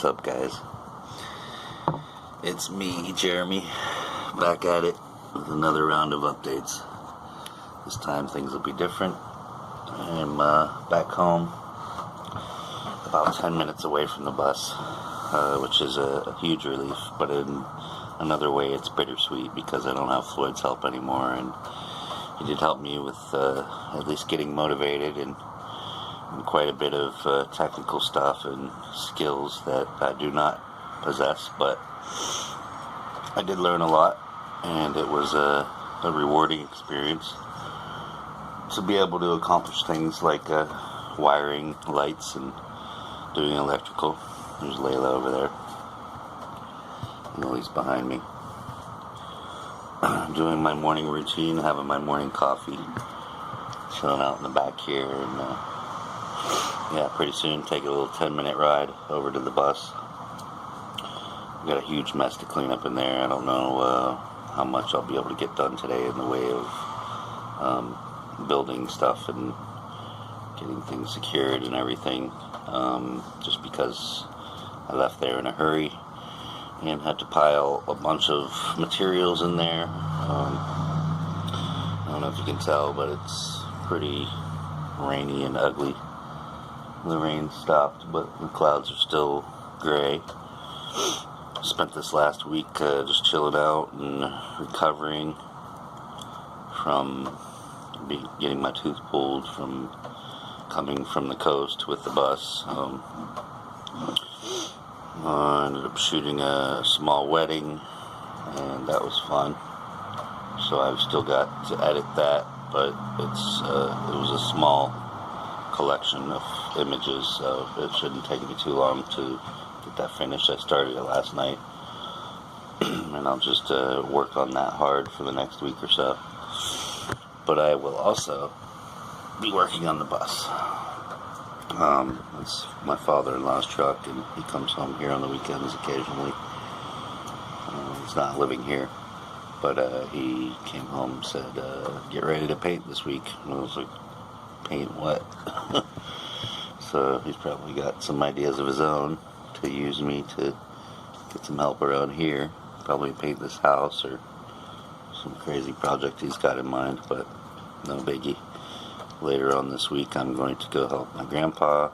What's up, guys? It's me, Jeremy, back at it with another round of updates. This time things will be different. I'm back home, about 10 minutes away from the bus, which is a huge relief, but in another way it's bittersweet because I don't have Floyd's help anymore, and he did help me with at least getting motivated and quite a bit of technical stuff and skills that I do not possess, but I did learn a lot, and it was a rewarding experience to be able to accomplish things like wiring lights and doing electrical. There's Layla over there. Lily's behind me. Doing my morning routine, having my morning coffee, chilling out in the back here, and pretty soon take a little 10-minute ride over to the bus. I've got a huge mess to clean up in there. I don't know how much I'll be able to get done today in the way of building stuff and getting things secured and everything, just because I left there in a hurry and had to pile a bunch of materials in there. I don't know if you can tell, but it's pretty rainy and ugly. The rain stopped, but the clouds are still gray. Spent this last week just chilling out and recovering from getting my tooth pulled from coming from the coast with the bus. I ended up shooting a small wedding, and that was fun. So I've still got to edit that, but it was a small collection of images, so it shouldn't take me too long to get that finished. I started it last night, and I'll just work on that hard for the next week or so. But I will also be working on the bus. It's my father-in-law's truck, and he comes home here on the weekends occasionally. He's not living here, but he came home and said, get ready to paint this week. And I was like, paint what? So he's probably got some ideas of his own to use me to get some help around here. Probably paint this house or some crazy project he's got in mind, but no biggie. Later on this week, I'm going to go help my grandpa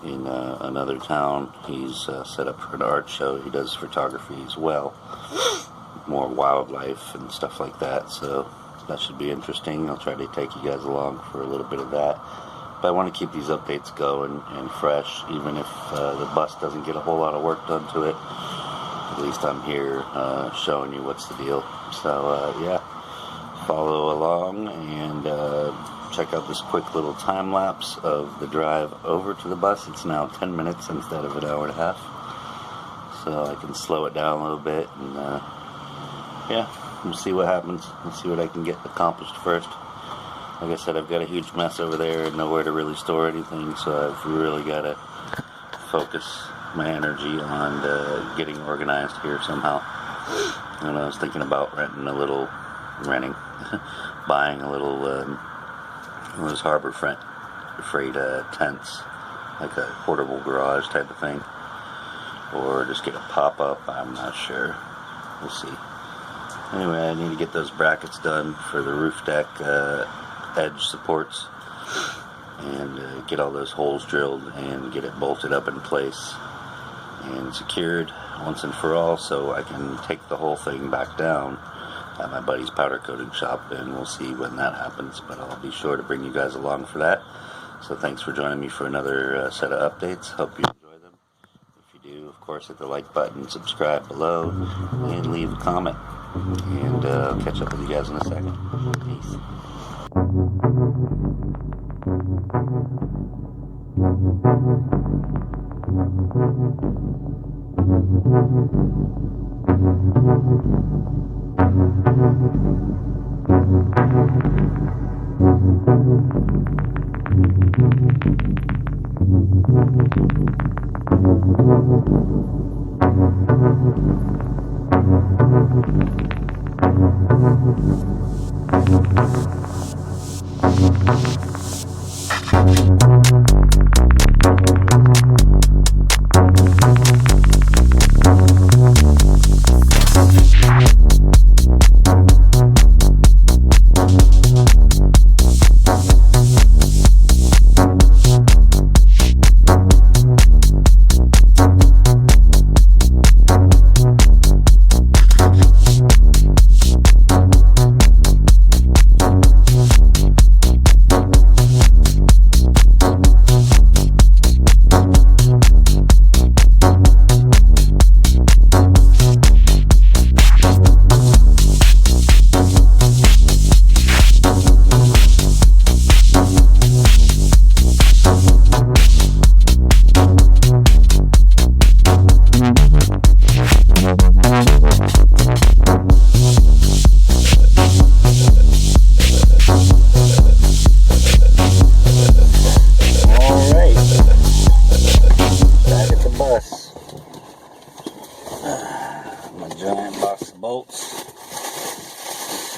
in another town. He's set up for an art show. He does photography as well, more wildlife and stuff like that, so that should be interesting. I'll try to take you guys along for a little bit of that. But I want to keep these updates going and fresh, even if the bus doesn't get a whole lot of work done to it. At least I'm here showing you what's the deal. So, follow along and check out this quick little time lapse of the drive over to the bus. It's now 10 minutes instead of an hour and a half. So I can slow it down a little bit and, we'll see what happens. We'll see what I can get accomplished first. Like I said, I've got a huge mess over there and nowhere to really store anything, so I've really got to focus my energy on getting organized here somehow. And I was thinking about buying a little those Harbor Freight tents, like a portable garage type of thing, or just get a pop-up. I'm not sure. We'll see. Anyway, I need to get those brackets done for the roof deck edge supports and get all those holes drilled and get it bolted up in place and secured once and for all, so I can take the whole thing back down at my buddy's powder coating shop, and we'll see when that happens, but I'll be sure to bring you guys along for that. So thanks for joining me for another set of updates. Hope you enjoy them. If you do, of course, hit the like button, subscribe below, and leave a comment. And I'll catch up with you guys in a second. Peace.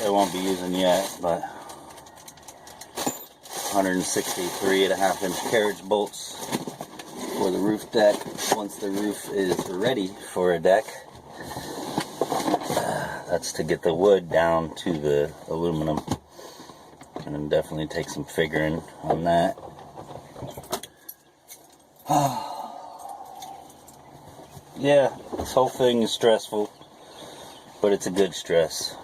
I won't be using yet, but 163.5-inch carriage bolts for the roof deck. Once the roof is ready for a deck, that's to get the wood down to the aluminum. And then definitely take some figuring on that. Yeah, this whole thing is stressful, but it's a good stress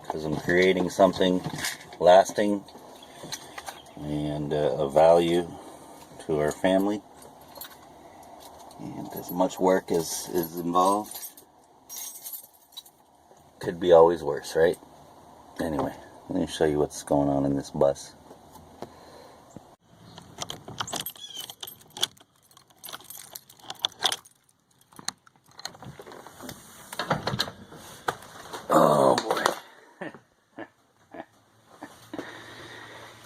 because I'm creating something lasting and of value to our family. And as much work as is involved, could be always worse, right? Anyway, let me show you what's going on in this bus. Oh boy.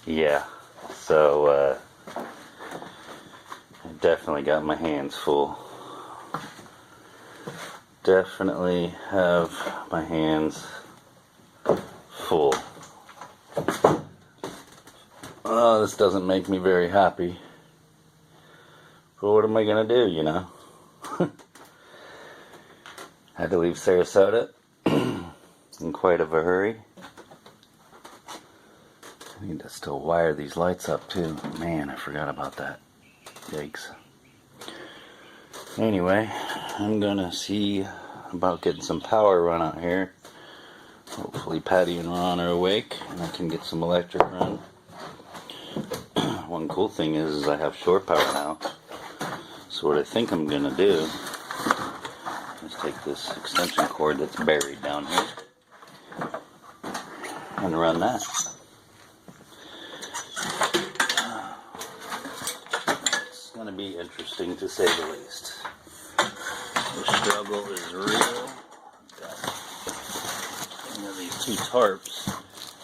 Yeah, so I definitely got my hands full. Definitely have my hands full. Oh, this doesn't make me very happy. But what am I gonna do, you know? Had to leave Sarasota in quite of a hurry. I need to still wire these lights up too. Man, I forgot about that. Yikes. Anyway, I'm gonna see about getting some power run out here. Hopefully Patty and Ron are awake and I can get some electric run. One cool thing is I have shore power now. So what I think I'm gonna do is take this extension cord that's buried down here and run that. It's gonna be interesting to say the least. The struggle is real. I've got these two tarps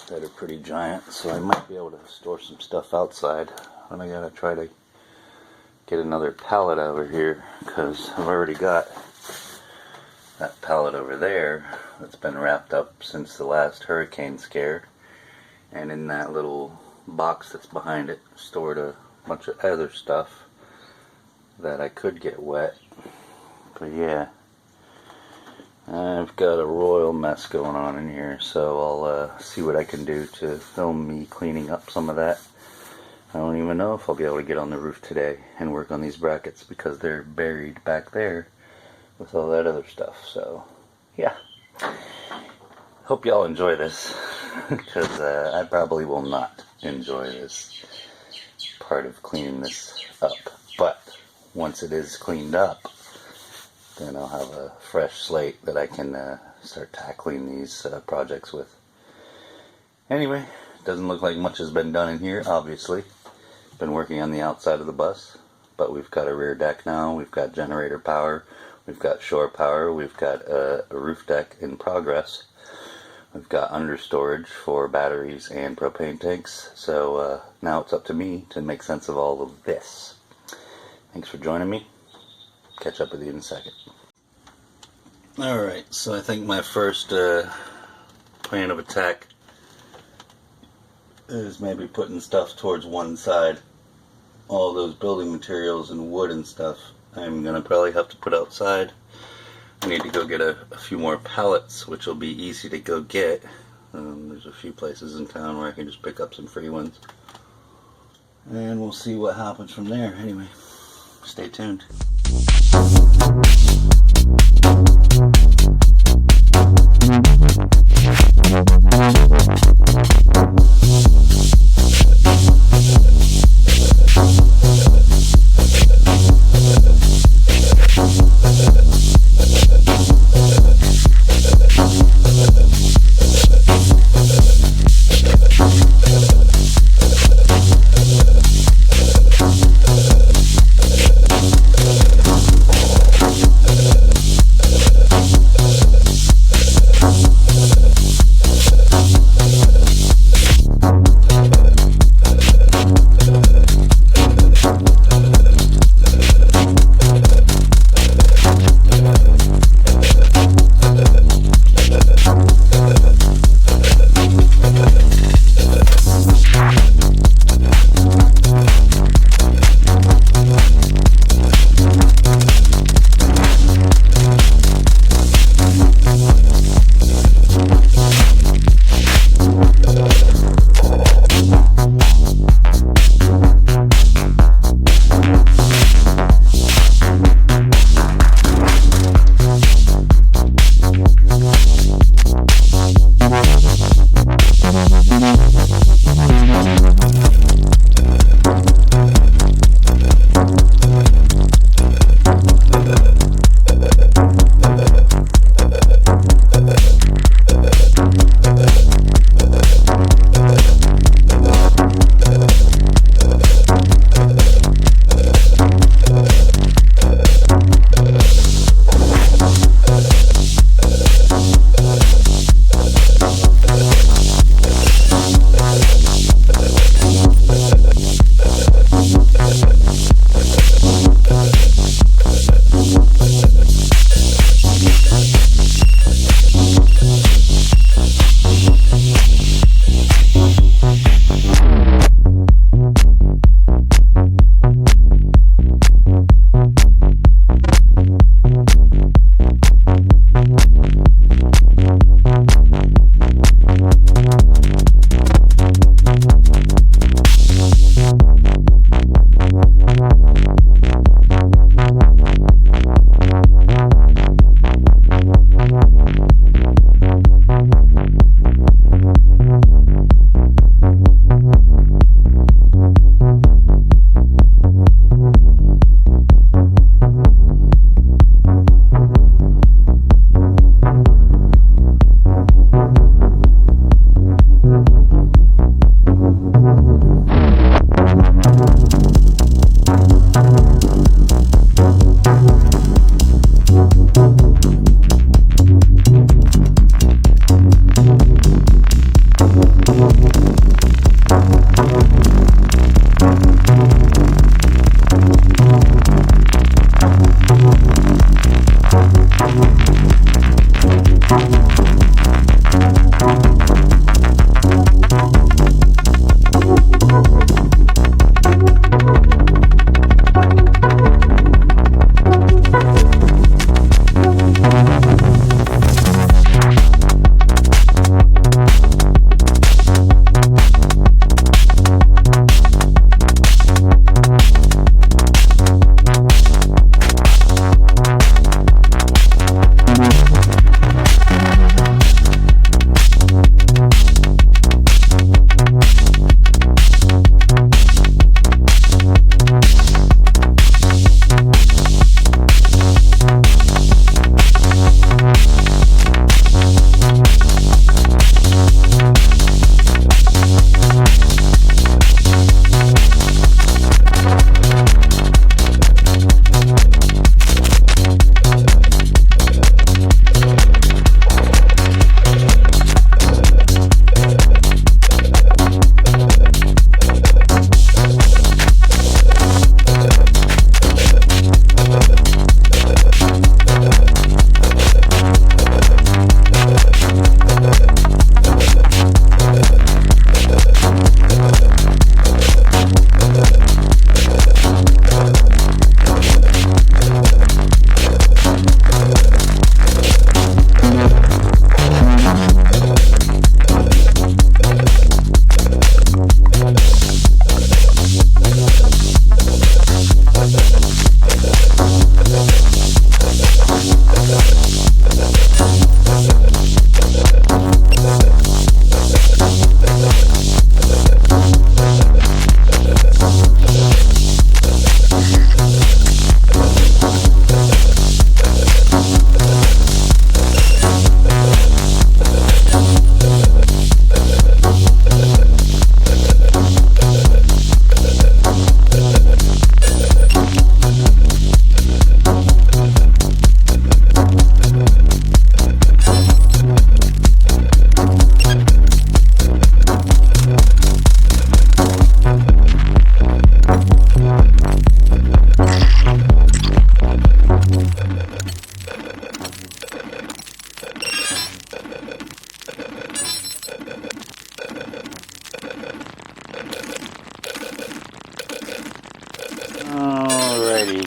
that are pretty giant, so I might be able to store some stuff outside. And I gotta try to get another pallet over here because I've already got that pallet over there that's been wrapped up since the last hurricane scare, and in that little box that's behind it stored a bunch of other stuff that I could get wet. But yeah, I've got a royal mess going on in here, so I'll see what I can do to film me cleaning up some of that. I don't even know if I'll be able to get on the roof today and work on these brackets because they're buried back there with all that other stuff. So yeah, hope y'all enjoy this because I probably will not enjoy this part of cleaning this up, but once it is cleaned up, then I'll have a fresh slate that I can start tackling these projects with. Anyway, doesn't look like much has been done in here, obviously. Been working on the outside of the bus, but we've got a rear deck now, we've got generator power, we've got shore power, we've got a roof deck in progress, we've got under storage for batteries and propane tanks, so now it's up to me to make sense of all of this. Thanks for joining me. Catch up with you in a second. Alright, so I think my first plan of attack is maybe putting stuff towards one side. All those building materials and wood and stuff I'm gonna probably have to put outside. I need to go get a few more pallets, which will be easy to go get. There's a few places in town where I can just pick up some free ones. And we'll see what happens from there. Anyway, stay tuned.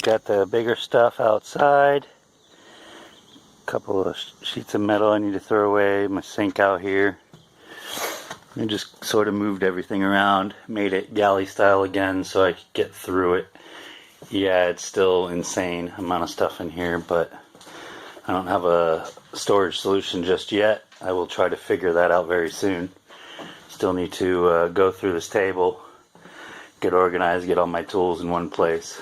got the bigger stuff outside. A couple of sheets of metal I need to throw away. My sink out here. I just sort of moved everything around, made it galley style again so I could get through it. Yeah, it's still insane amount of stuff in here, but I don't have a storage solution just yet. I will try to figure that out very soon. Still need to go through this table, get organized, get all my tools in one place.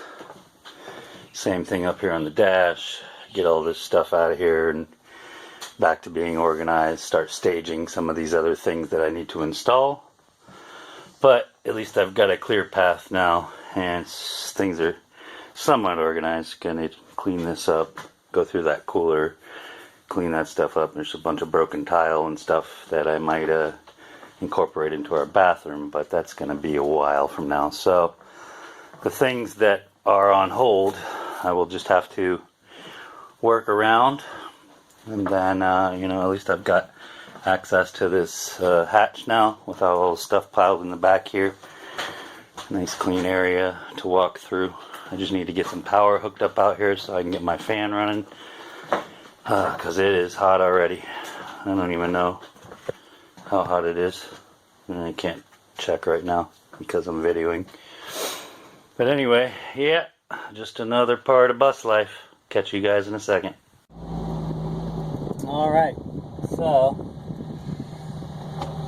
Same thing up here on the dash, get all this stuff out of here and back to being organized, start staging some of these other things that I need to install. But at least I've got a clear path now and things are somewhat organized. Gonna clean this up, go through that cooler, clean that stuff up. There's a bunch of broken tile and stuff that I might incorporate into our bathroom, but that's gonna be a while from now. So the things that are on hold, I will just have to work around. And then, at least I've got access to this hatch now with all the stuff piled in the back here. Nice clean area to walk through. I just need to get some power hooked up out here so I can get my fan running. Because it is hot already. I don't even know how hot it is. And I can't check right now because I'm videoing. But anyway, yeah, just another part of bus life. Catch you guys in a second. Alright, so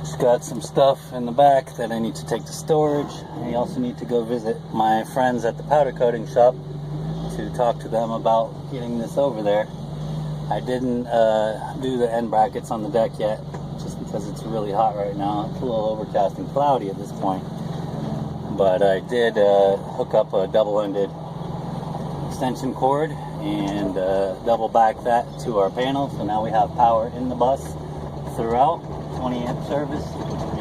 just got some stuff in the back that I need to take to storage. I also need to go visit my friends at the powder coating shop to talk to them about getting this over there. I didn't do the end brackets on the deck yet, just because it's really hot right now. It's a little overcast and cloudy at this point. But I did hook up a double-ended extension cord and double back that to our panel, so now we have power in the bus throughout. 20 amp service,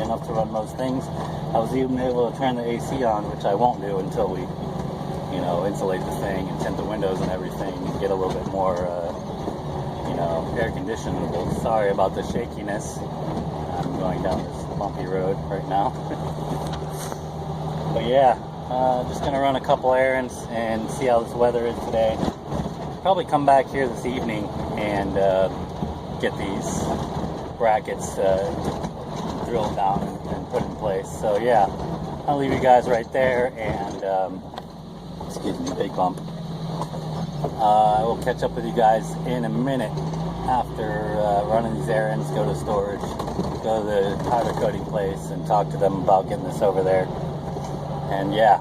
enough to run most things. I was even able to turn the AC on, which I won't do until we insulate the thing and tint the windows and everything and get a little bit more air conditionable. Sorry about the shakiness. I'm going down this bumpy road right now. But yeah, just gonna run a couple errands and see how this weather is today. Probably come back here this evening and get these brackets drilled down and put in place. So yeah, I'll leave you guys right there and excuse me, big bump. I will catch up with you guys in a minute after running these errands, go to storage, go to the powder coating place and talk to them about getting this over there. And yeah,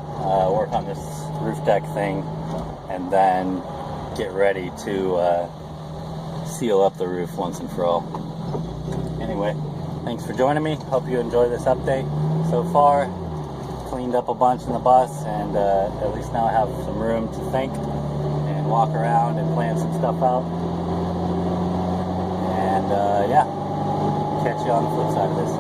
work on this roof deck thing and then get ready to seal up the roof once and for all. Anyway, thanks for joining me. Hope you enjoy this update so far. Cleaned up a bunch in the bus and at least now I have some room to think and walk around and plan some stuff out. And yeah, catch you on the flip side of this.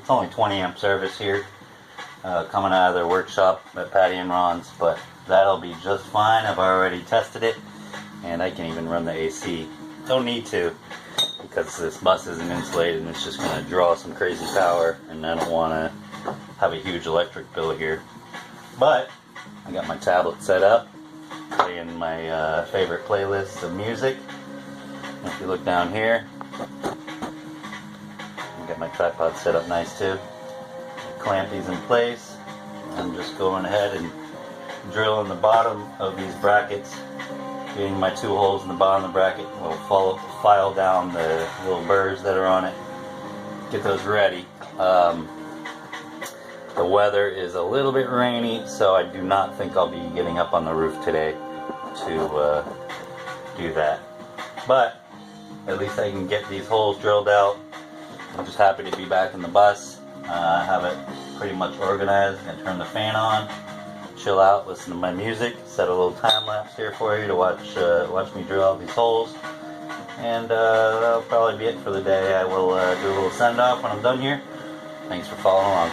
It's only 20 amp service here, coming out of their workshop at Patty and Ron's, but that'll be just fine. I've already tested it, and I can even run the AC. Don't need to, because this bus isn't insulated and it's just going to draw some crazy power, and I don't want to have a huge electric bill here. But I got my tablet set up, playing my favorite playlists of music. If you look down here, I got my tripod set up nice too. Clamp these in place. I'm just going ahead and drilling the bottom of these brackets, getting my 2 holes in the bottom of the bracket. We'll file down the little burrs that are on it, get those ready. The weather is a little bit rainy, so I do not think I'll be getting up on the roof today to do that. But at least I can get these holes drilled out. I'm just happy to be back in the bus. Have it pretty much organized. I'm gonna turn the fan on, chill out, listen to my music, set a little time lapse here for you to watch me drill out these holes. And that'll probably be it for the day. I will do a little send off when I'm done here. Thanks for following along.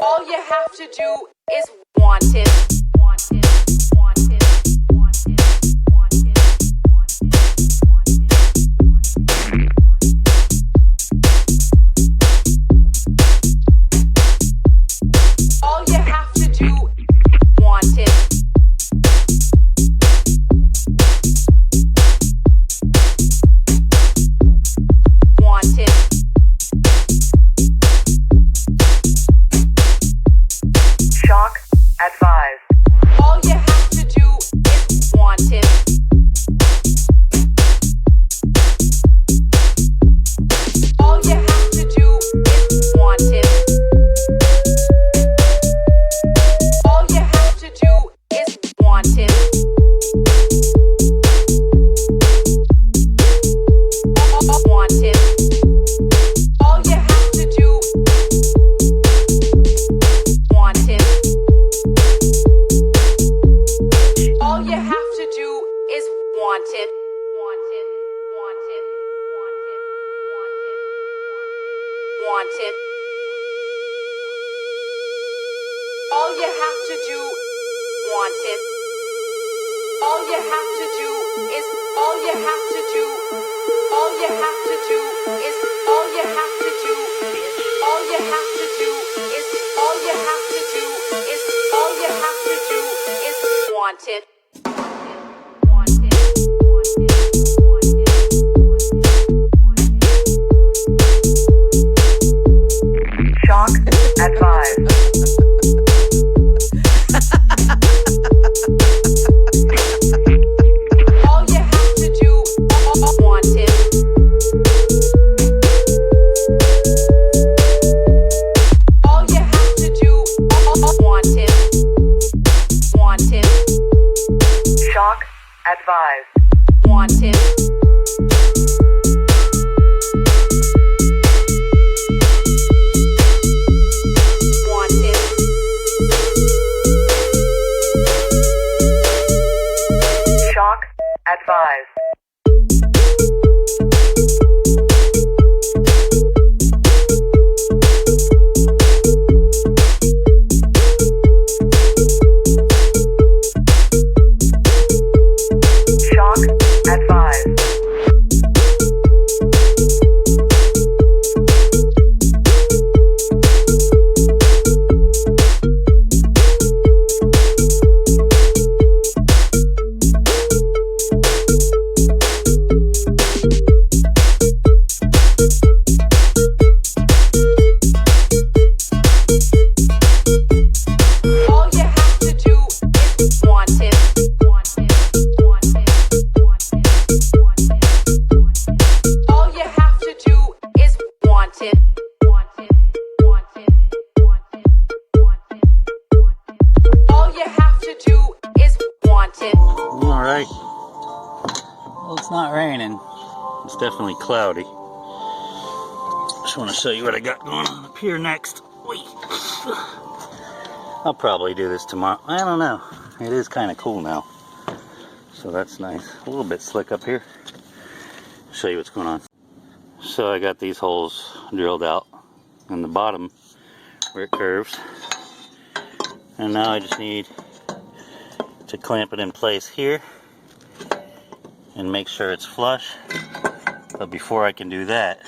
All you have to do is want it. Want it. Want it. Want it. Want it. Want it. All you have to do, want it. Want it. Shock at 5. All you have to do is want it. All you have to do is want it. All you have to do is want it. Want it. All you have to do, want it. All you have to do is want it. Want it. Want it. Want it. Want it. Want it. All you have to do, want it. All you have to do is, all you have to do, all you have to do is, all you have to do, all you have to do is, all you have to do is, all you have to do is want it. Want it. Want it. Want it. Want it. Shock at 5. All you have to do, want it. All you have to do, want it. Want it. Shock at 5. Want it. Want it. Shock at 5. Shock at 5. right? Well, it's not raining. It's definitely cloudy. Just want to show you what I got going on up here next. Wait. I'll probably do this tomorrow. I don't know. It is kind of cool now. So that's nice. A little bit slick up here. Show you what's going on. So I got these holes drilled out on the bottom where it curves. And now I just need to clamp it in place here and make sure it's flush. But before I can do that,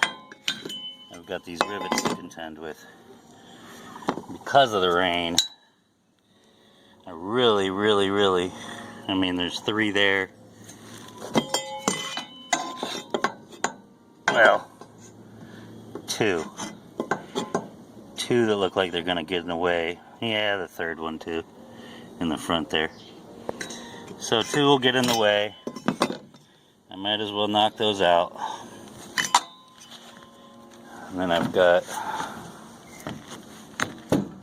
I've got these rivets to contend with. Because of the rain, I really, I mean, there's 3 there. Well, 2. 2 that look like they're gonna get in the way. Yeah, the 3rd one too, in the front there. So 2 will get in the way. I might as well knock those out. And then I've got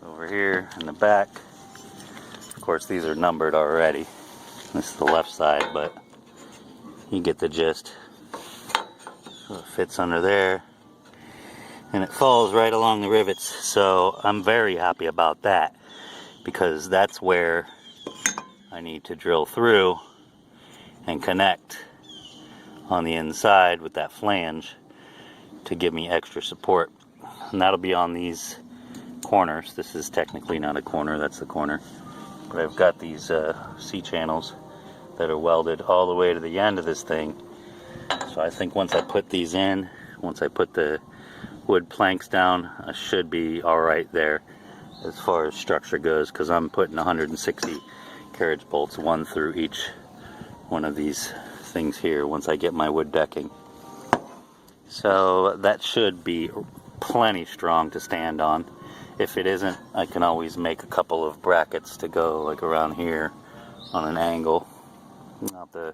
over here in the back. Of course, these are numbered already. This is the left side, but you get the gist. So it fits under there. And it falls right along the rivets. So I'm very happy about that, because that's where I need to drill through and connect on the inside with that flange to give me extra support. And that'll be on these corners. This is technically not a corner, that's the corner. But I've got these C-channels that are welded all the way to the end of this thing. So I think once I put these in, once I put the wood planks down, I should be alright there as far as structure goes, because I'm putting 160 carriage bolts, 1 through each one of these things here once I get my wood decking. So that should be plenty strong to stand on. If it isn't, I can always make a couple of brackets to go like around here on an angle. I'll have to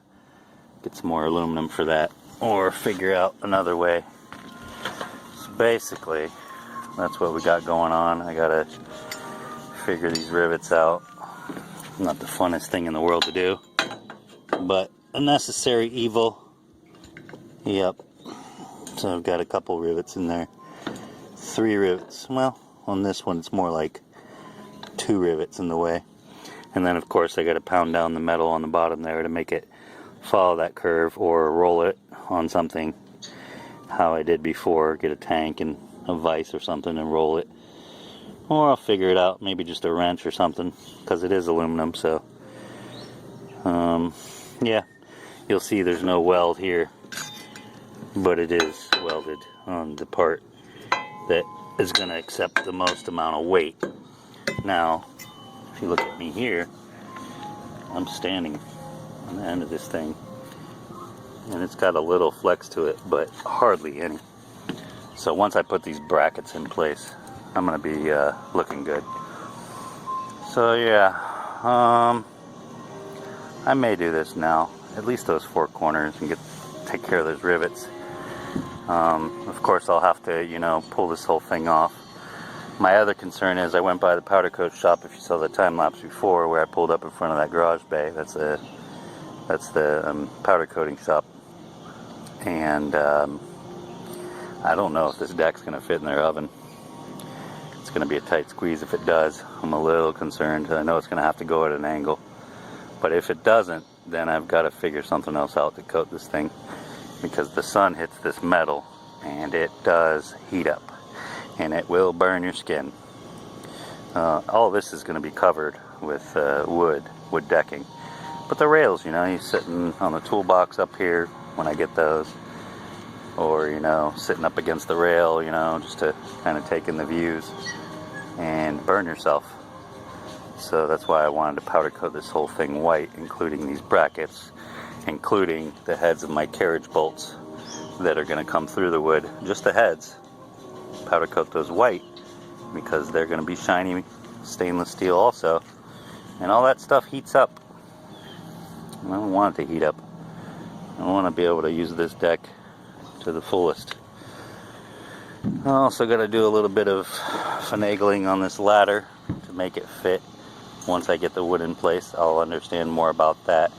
get some more aluminum for that, or figure out another way. So basically, that's what we got going on. I gotta figure these rivets out. Not the funnest thing in the world to do, but a necessary evil. Yep. So I've got a couple rivets in there. 3 rivets. Well, on this one it's more like 2 rivets in the way. And then of course I got to pound down the metal on the bottom there to make it follow that curve, or roll it on something how I did before. Get a tank and a vise or something and roll it. Or I'll figure it out, maybe just a wrench or something, because it is aluminum. So yeah, you'll see there's no weld here, but it is welded on the part that is going to accept the most amount of weight. Now, if you look at me here, I'm standing on the end of this thing, and it's got a little flex to it, but hardly any. So once I put these brackets in place, I'm going to be looking good. So yeah, I may do this now, at least those 4 corners, and take care of those rivets. Of course I'll have to, you know, pull this whole thing off. My other concern is I went by the powder coat shop, if you saw the time lapse before, where I pulled up in front of that garage bay. That's the powder coating shop. And I don't know if this deck's going to fit in their oven. It's going to be a tight squeeze if it does. I'm a little concerned. I know it's going to have to go at an angle. But if it doesn't, then I've got to figure something else out to coat this thing, because the sun hits this metal and it does heat up and it will burn your skin. All this is going to be covered with wood decking. But the rails, you know, you're sitting on the toolbox up here when I get those, or, you know, sitting up against the rail, you know, just to kind of take in the views and burn yourself. So that's why I wanted to powder coat this whole thing white, including these brackets, including the heads of my carriage bolts that are going to come through the wood. Just the heads. Powder coat those white, because they're going to be shiny stainless steel also. And all that stuff heats up. I don't want it to heat up. I want to be able to use this deck to the fullest. I also got to do a little bit of finagling on this ladder to make it fit. Once I get the wood in place, I'll understand more about that.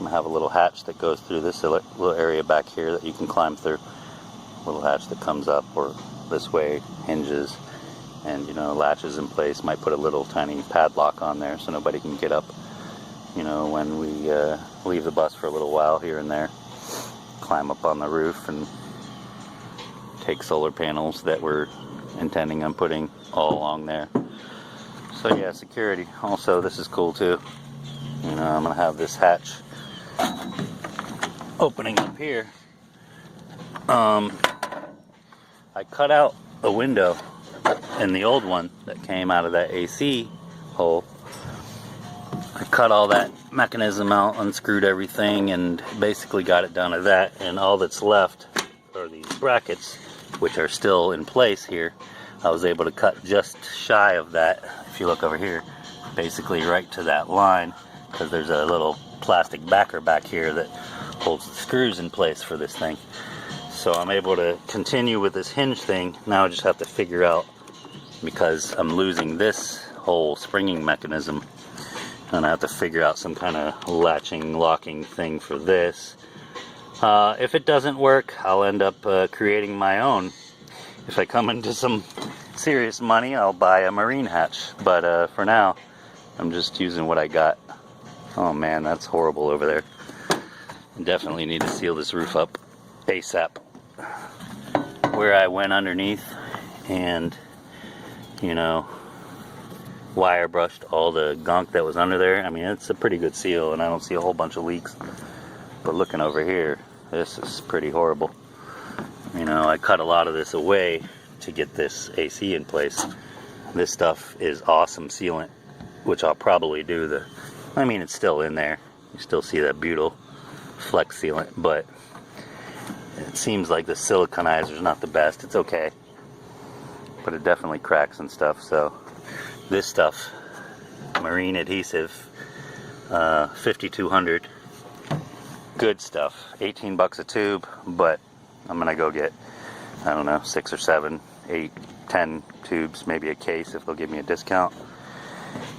I'm gonna have a little hatch that goes through this little area back here that you can climb through. Little hatch that comes up or this way, hinges, and you know, latches in place. Might put a little tiny padlock on there so nobody can get up, you know, when we leave the bus for a little while here and there. Climb up on the roof and take solar panels that we're intending on putting all along there. So yeah, security. Also, this is cool too. You know, I'm gonna have this hatch opening up here. I cut out a window in the old one that came out of that AC hole. I cut all that mechanism out, unscrewed everything, and basically got it down to that. And all that's left are these brackets, which are still in place here. I was able to cut just shy of that, if you look over here, basically right to that line, because there's a little plastic backer back here that holds the screws in place for this thing. So I'm able to continue with this hinge thing. Now I just have to figure out, because I'm losing this whole springing mechanism, and I have to figure out some kind of latching, locking thing for this. If it doesn't work, I'll end up creating my own. If I come into some serious money, I'll buy a marine hatch. But for now, I'm just using what I got. Oh man, that's horrible over there. Definitely need to seal this roof up ASAP. Where I went underneath and, you know, wire brushed all the gunk that was under there. I mean, it's a pretty good seal and I don't see a whole bunch of leaks. But looking over here, this is pretty horrible. You know, I cut a lot of this away to get this AC in place. This stuff is awesome sealant, which I'll probably do. I mean, it's still in there. You still see that butyl flex sealant, but it seems like the siliconizer is not the best. It's okay, but it definitely cracks and stuff. So this stuff, marine adhesive, 5200, good stuff. 18 bucks a tube, but I'm gonna go get, I don't know, 6 or 7, 8, 10 tubes, maybe a case if they'll give me a discount.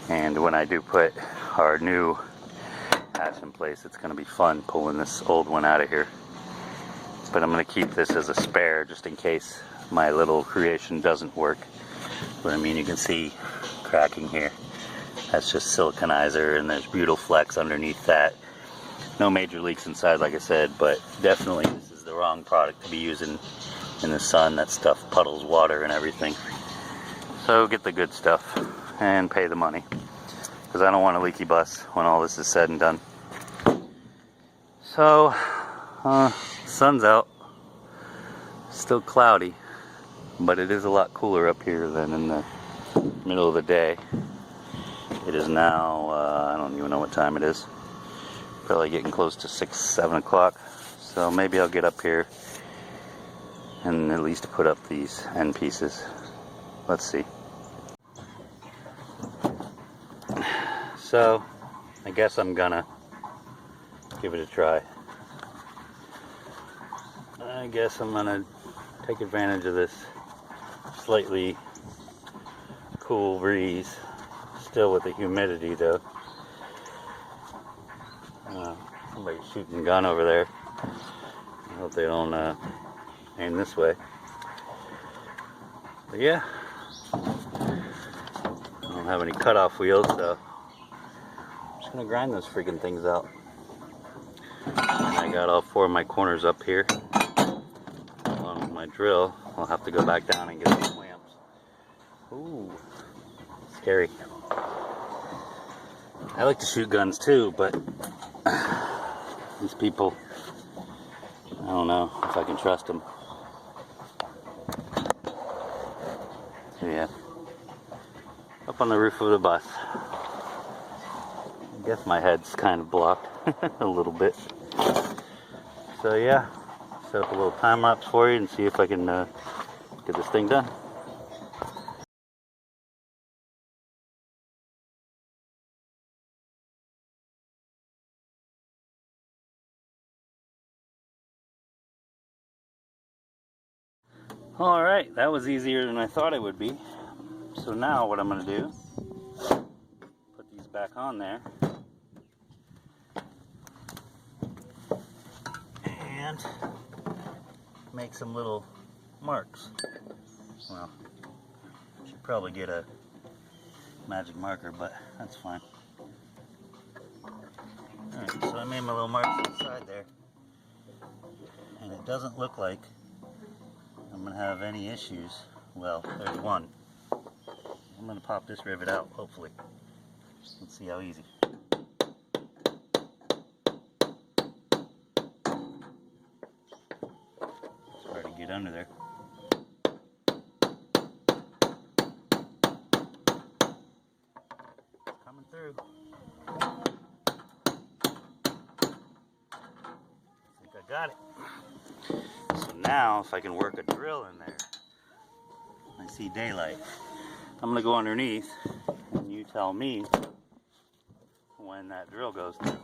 And when I do put our new hatch in place, it's gonna be fun pulling this old one out of here. But I'm gonna keep this as a spare just in case my little creation doesn't work. But I mean, you can see cracking here. That's just siliconizer, and there's butyl flex underneath that. No major leaks inside, like I said, but definitely this is the wrong product to be using in the sun. That stuff puddles water and everything. So get the good stuff and pay the money, because I don't want a leaky bus when all this is said and done. So, sun's out. Still cloudy, but it is a lot cooler up here than in the middle of the day. It is now, I don't even know what time it is. Probably getting close to 6, 7 o'clock. So maybe I'll get up here and at least put up these end pieces. Let's see. So, I guess I'm gonna give it a try. I guess I'm gonna take advantage of this slightly cool breeze, still with the humidity though. Somebody's shooting a gun over there. I hope they don't aim this way. But yeah, I don't have any cutoff wheels, so I'm just gonna grind those freaking things out. And I got all 4 of my corners up here. Along with my drill, I'll have to go back down and get these clamps. Ooh, scary. I like to shoot guns too, but these people, I don't know if I can trust them. So yeah, up on the roof of the bus. I guess my head's kind of blocked a little bit. So yeah, set up a little time lapse for you and see if I can get this thing done. Alright, that was easier than I thought it would be. So now what I'm going to do, put these back on there. and make some little marks. Well, I should probably get a magic marker, but that's fine. Alright, so I made my little marks inside there, and it doesn't look like I'm going to have any issues. Well, there's one. I'm going to pop this rivet out, hopefully. Let's see how easy. It's hard to get under there. It's coming through. I think I got it. So now, if I can work a drill in there, I see daylight. I'm going to go underneath, and you tell me when that drill goes through.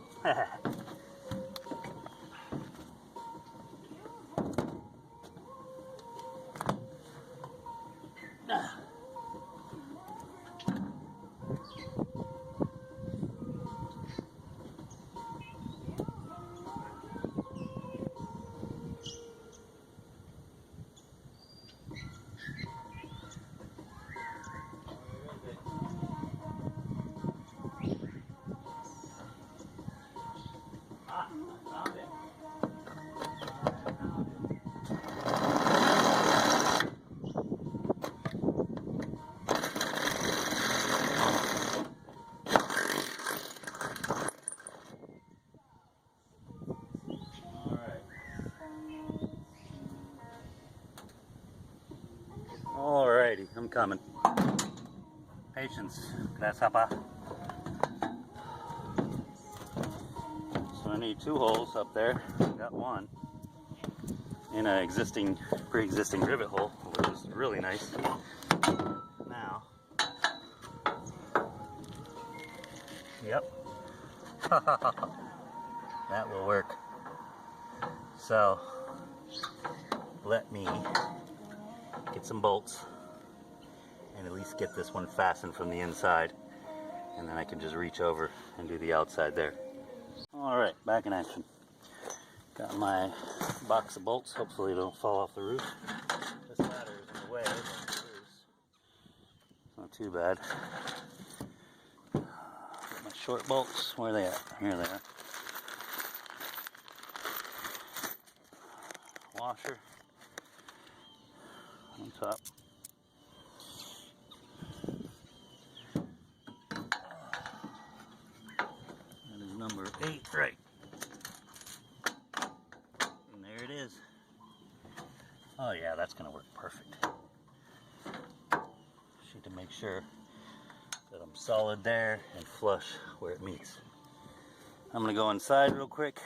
Found it. Alrighty, I'm coming. Patience, grasshopper. So I need 2 holes up there. Got one in a pre-existing rivet hole, which is really nice. Now, yep, that will work. So let me get some bolts and at least get this one fastened from the inside, and then I can just reach over and do the outside there. Alright, back in action. Got my box of bolts. Hopefully they don't fall off the roof. This ladder is in the way. It's not too bad. Got my short bolts. Where are they at? Here they are. Washer on top. That is number 8, right? And there it is. Oh yeah, that's gonna work perfect. Just need to make sure that I'm solid there and flush where it meets. I'm gonna go inside real quick,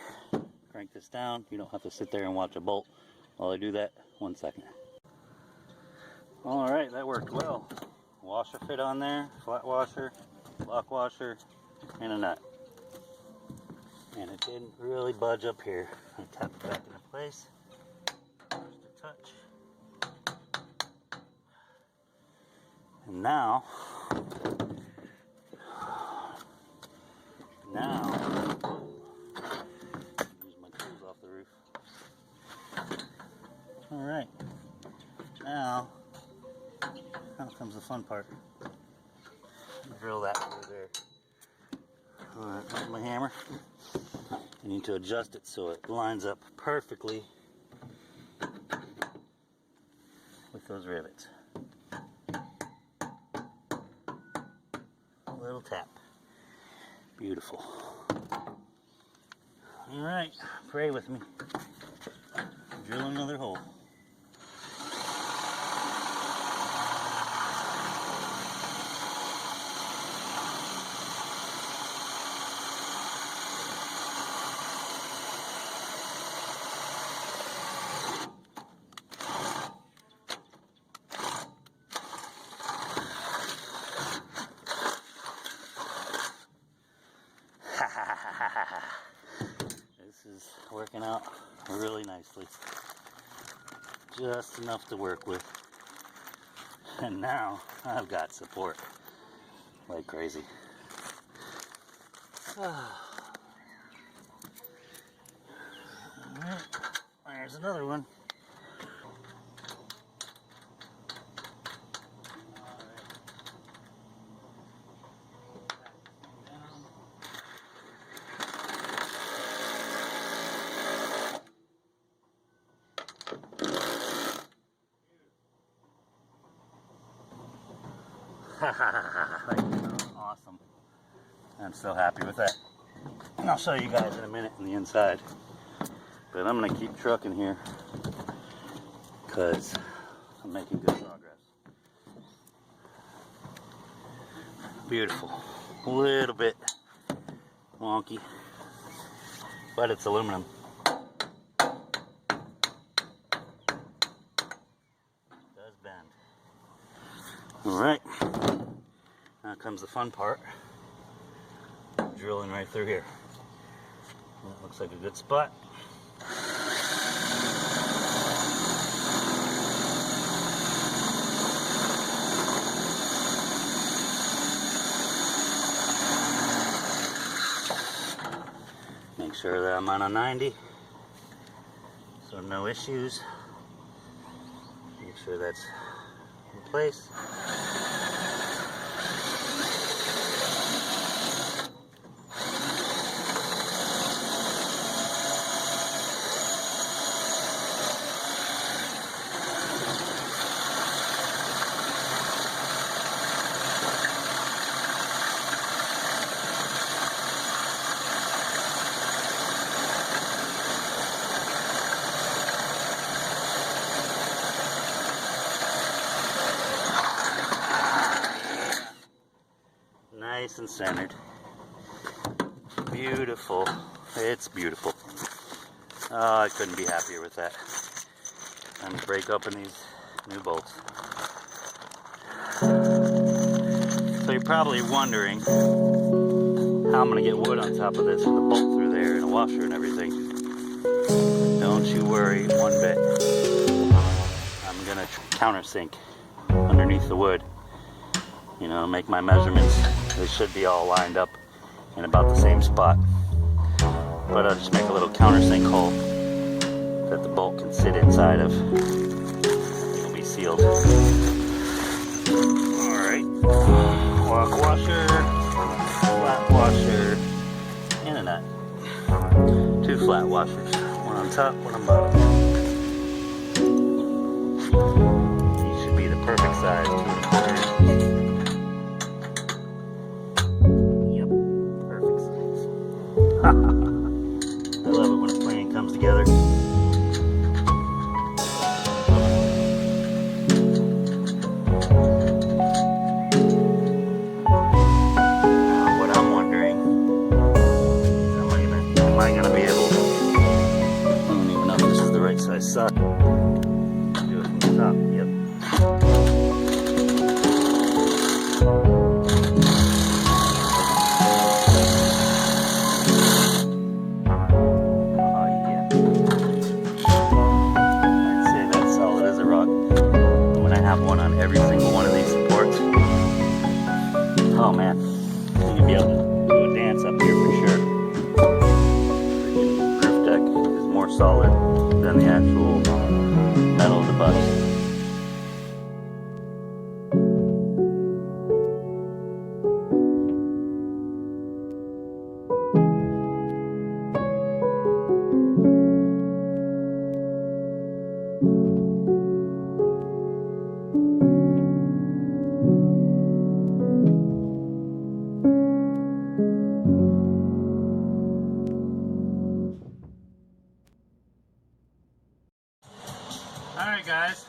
crank this down. You don't have to sit there and watch a bolt while I do that. 1 second. Alright, that worked well. Washer fit on there, flat washer, lock washer, and a nut. And it didn't really budge up here. I tap it back into place. Just a touch. And now, use my tools off the roof. Alright, now comes the fun part. Drill that through there. Alright, with my hammer. I need to adjust it so it lines up perfectly with those rivets. A little tap. Beautiful. Alright, pray with me. Drill another hole. This is working out really nicely. Just enough to work with. And now I've got support like crazy. Alright. There's another one. Awesome. I'm so happy with that. And I'll show you guys in a minute on the inside. But I'm going to keep trucking here because I'm making good progress. Beautiful. A little bit wonky, but it's aluminum. It does bend. Alright, now comes the fun part. Drilling right through here. That looks like a good spot. Make sure that I'm on a 90, so no issues. Make sure that's in place. Nice and centered. Beautiful. It's beautiful. Oh, I couldn't be happier with that. I'm going to break open these new bolts. So you're probably wondering how I'm going to get wood on top of this with a bolt through there and a washer and everything. Don't you worry one bit. I'm going to countersink underneath the wood. You know, make my measurements. They should be all lined up in about the same spot. But I'll just make a little countersink hole that the bolt can sit inside of. It'll be sealed. Alright. Lock washer, flat washer, and a nut. 2 flat washers. One on top, one on bottom. These should be the perfect size, 2 1/4 inches. I love it when a plan comes together. What I'm wondering is am I gonna be able to, I don't even know if this is the right size socket. Do it from the top, yep. One on every single one of these supports. Oh man, you can be able to do a dance up here for sure. The roof deck is more solid than the actual metal of the bus. Alright guys,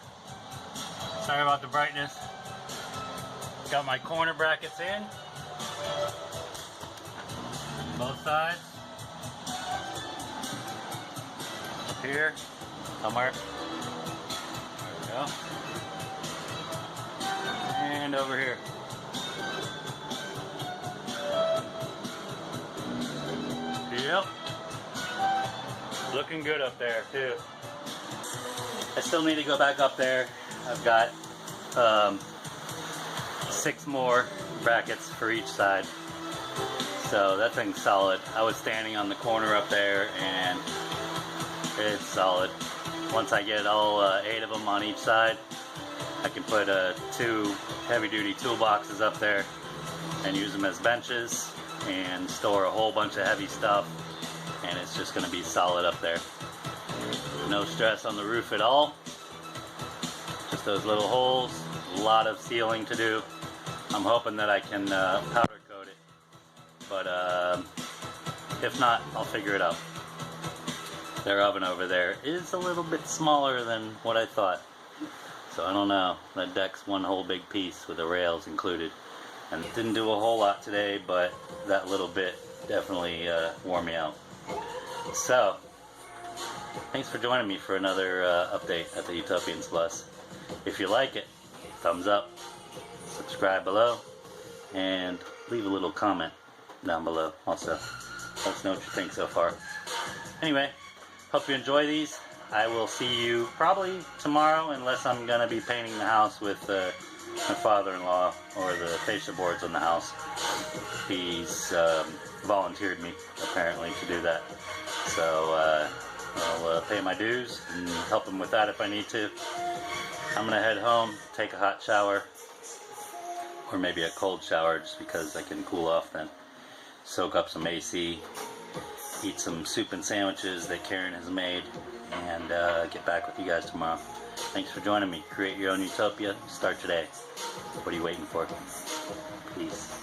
sorry about the brightness. Got my corner brackets in, both sides, up here, somewhere, there we go, and over here. Yep, looking good up there too. I still need to go back up there. I've got 6 more brackets for each side. So that thing's solid. I was standing on the corner up there and it's solid. once I get all 8 of them on each side, I can put 2 heavy-duty toolboxes up there and use them as benches and store a whole bunch of heavy stuff, and it's just going to be solid up there. No stress on the roof at all. Just those little holes, a lot of sealing to do. I'm hoping that I can powder coat it, but if not, I'll figure it out. Their oven over there is a little bit smaller than what I thought, so I don't know. That deck's one whole big piece with the rails included, and it didn't do a whole lot today, but that little bit definitely wore me out. So, thanks for joining me for another update at the Utopians Plus. If you like it, thumbs up, subscribe below, and leave a little comment down below also. Let us know what you think so far. Anyway, hope you enjoy these. I will see you probably tomorrow, unless I'm going to be painting the house with my father-in-law or the fascia boards on the house. He's volunteered me, apparently, to do that. So I'll pay my dues and help him with that if I need to. I'm going to head home, take a hot shower, or maybe a cold shower just because I can cool off then. Soak up some AC, eat some soup and sandwiches that Karen has made, and get back with you guys tomorrow. Thanks for joining me. Create your own utopia. Start today. What are you waiting for? Peace.